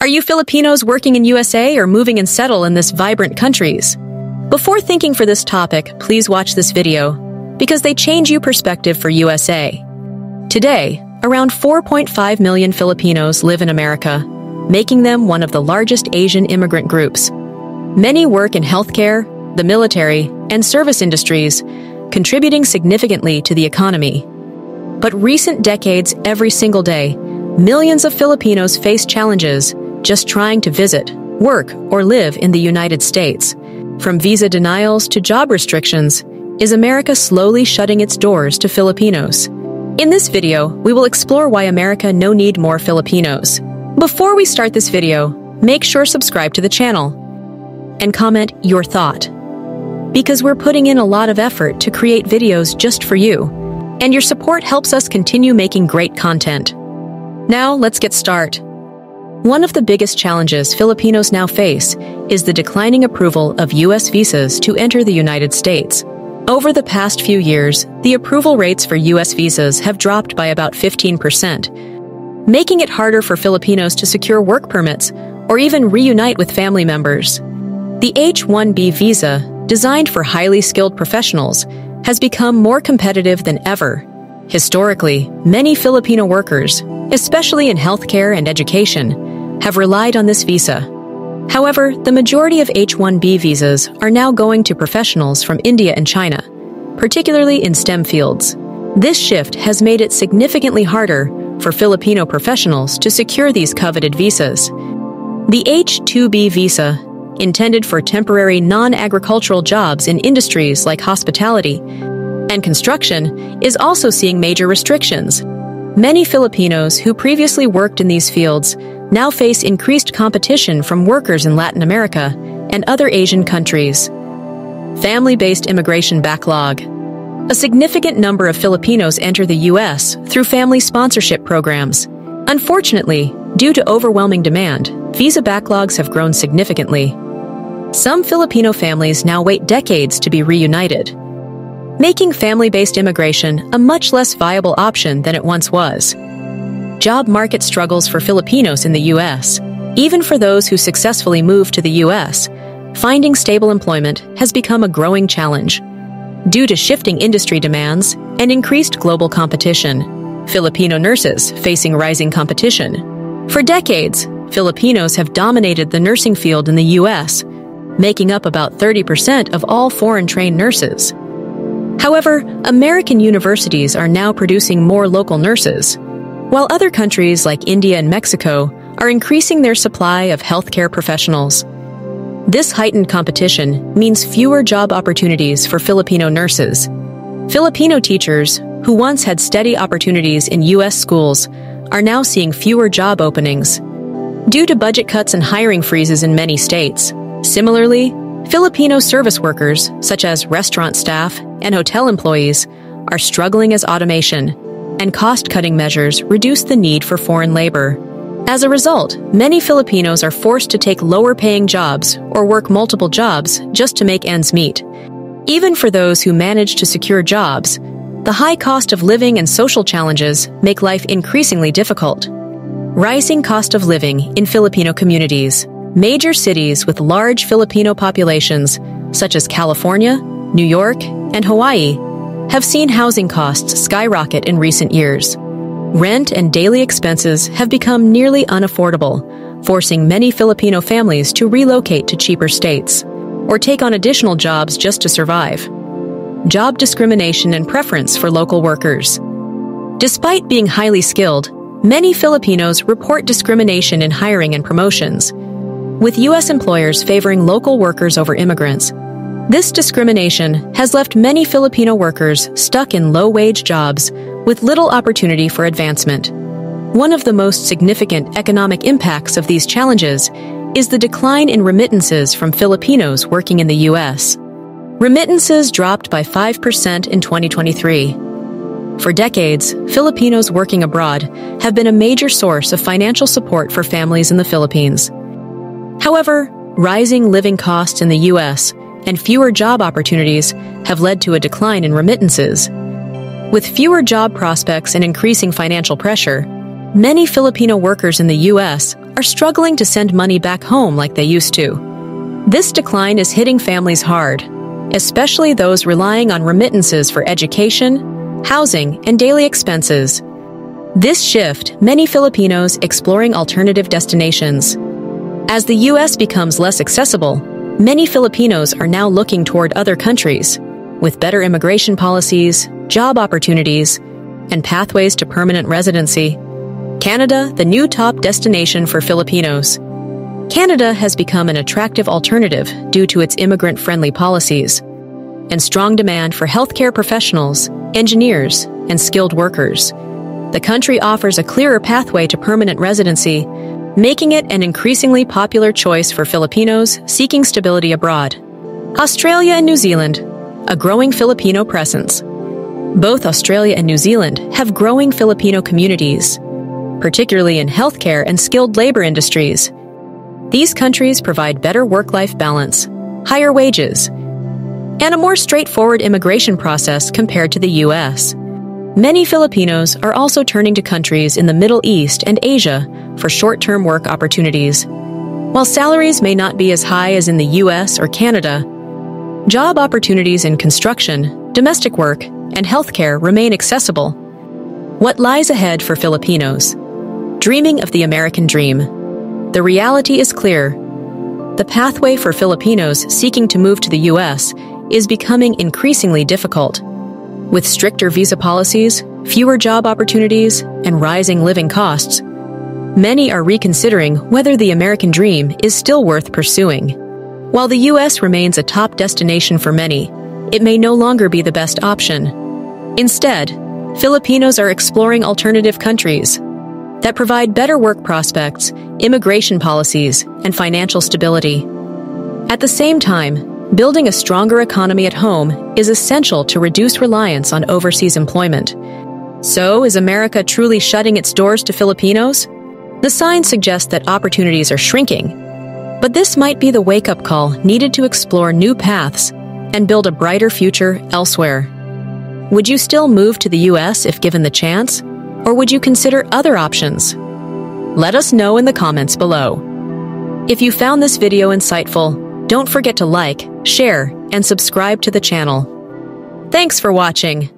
Are you Filipinos working in USA or moving and settle in this vibrant countries? Before thinking for this topic, please watch this video, because they change your perspective for USA. Today, around 4.5 million Filipinos live in America, making them one of the largest Asian immigrant groups. Many work in healthcare, the military, and service industries, contributing significantly to the economy. But recent decades, every single day, millions of Filipinos face challenges just trying to visit, work, or live in the United States. From visa denials to job restrictions, is America slowly shutting its doors to Filipinos? In this video, we will explore why America no need more Filipinos. Before we start this video, make sure subscribe to the channel and comment your thought, because we're putting in a lot of effort to create videos just for you, and your support helps us continue making great content. Now, let's get started. One of the biggest challenges Filipinos now face is the declining approval of U.S. visas to enter the United States. Over the past few years, the approval rates for U.S. visas have dropped by about 15%, making it harder for Filipinos to secure work permits or even reunite with family members. The H-1B visa, designed for highly skilled professionals, has become more competitive than ever. Historically, many Filipino workers, especially in healthcare and education, have relied on this visa. However, the majority of H-1B visas are now going to professionals from India and China, particularly in STEM fields. This shift has made it significantly harder for Filipino professionals to secure these coveted visas. The H-2B visa, intended for temporary non-agricultural jobs in industries like hospitality and construction, is also seeing major restrictions. Many Filipinos who previously worked in these fields now face increased competition from workers in Latin America and other Asian countries. Family-based immigration backlog. A significant number of Filipinos enter the U.S. through family sponsorship programs. Unfortunately, due to overwhelming demand, visa backlogs have grown significantly. Some Filipino families now wait decades to be reunited, making family-based immigration a much less viable option than it once was. Job market struggles for Filipinos in the U.S. Even for those who successfully moved to the U.S., finding stable employment has become a growing challenge. Due to shifting industry demands and increased global competition, Filipino nurses facing rising competition. For decades, Filipinos have dominated the nursing field in the U.S., making up about 30% of all foreign-trained nurses. However, American universities are now producing more local nurses, while other countries like India and Mexico are increasing their supply of healthcare professionals. This heightened competition means fewer job opportunities for Filipino nurses. Filipino teachers, who once had steady opportunities in U.S. schools, are now seeing fewer job openings due to budget cuts and hiring freezes in many states. Similarly, Filipino service workers, such as restaurant staff and hotel employees, are struggling as automation and cost-cutting measures reduce the need for foreign labor. As a result, many Filipinos are forced to take lower-paying jobs or work multiple jobs just to make ends meet. Even for those who manage to secure jobs, the high cost of living and social challenges make life increasingly difficult. Rising cost of living in Filipino communities. Major cities with large Filipino populations, such as California, New York, and Hawaii, have seen housing costs skyrocket in recent years. Rent and daily expenses have become nearly unaffordable, forcing many Filipino families to relocate to cheaper states or take on additional jobs just to survive. Job discrimination and preference for local workers. Despite being highly skilled, many Filipinos report discrimination in hiring and promotions, with U.S. employers favoring local workers over immigrants. This discrimination has left many Filipino workers stuck in low-wage jobs with little opportunity for advancement. One of the most significant economic impacts of these challenges is the decline in remittances from Filipinos working in the U.S. Remittances dropped by 5% in 2023. For decades, Filipinos working abroad have been a major source of financial support for families in the Philippines. However, rising living costs in the U.S. and fewer job opportunities have led to a decline in remittances. With fewer job prospects and increasing financial pressure, many Filipino workers in the U.S. are struggling to send money back home like they used to. This decline is hitting families hard, especially those relying on remittances for education, housing, and daily expenses. This shift, many Filipinos exploring alternative destinations. As the U.S. becomes less accessible, many Filipinos are now looking toward other countries, with better immigration policies, job opportunities, and pathways to permanent residency. Canada, the new top destination for Filipinos. Canada has become an attractive alternative due to its immigrant-friendly policies and strong demand for healthcare professionals, engineers, and skilled workers. The country offers a clearer pathway to permanent residency, making it an increasingly popular choice for Filipinos seeking stability abroad. Australia and New Zealand, a growing Filipino presence. Both Australia and New Zealand have growing Filipino communities, particularly in healthcare and skilled labor industries. These countries provide better work-life balance, higher wages, and a more straightforward immigration process compared to the U.S. Many Filipinos are also turning to countries in the Middle East and Asia for short-term work opportunities. While salaries may not be as high as in the U.S. or Canada, job opportunities in construction, domestic work, and healthcare remain accessible. What lies ahead for Filipinos? Dreaming of the American dream. The reality is clear. The pathway for Filipinos seeking to move to the U.S. is becoming increasingly difficult. With stricter visa policies, fewer job opportunities, and rising living costs, many are reconsidering whether the American dream is still worth pursuing. While the U.S. remains a top destination for many, it may no longer be the best option. Instead, Filipinos are exploring alternative countries that provide better work prospects, immigration policies, and financial stability. At the same time, building a stronger economy at home is essential to reduce reliance on overseas employment. So, is America truly shutting its doors to Filipinos? The signs suggest that opportunities are shrinking, but this might be the wake-up call needed to explore new paths and build a brighter future elsewhere. Would you still move to the U.S. if given the chance, or would you consider other options? Let us know in the comments below. If you found this video insightful, don't forget to like, share, and subscribe to the channel. Thanks for watching.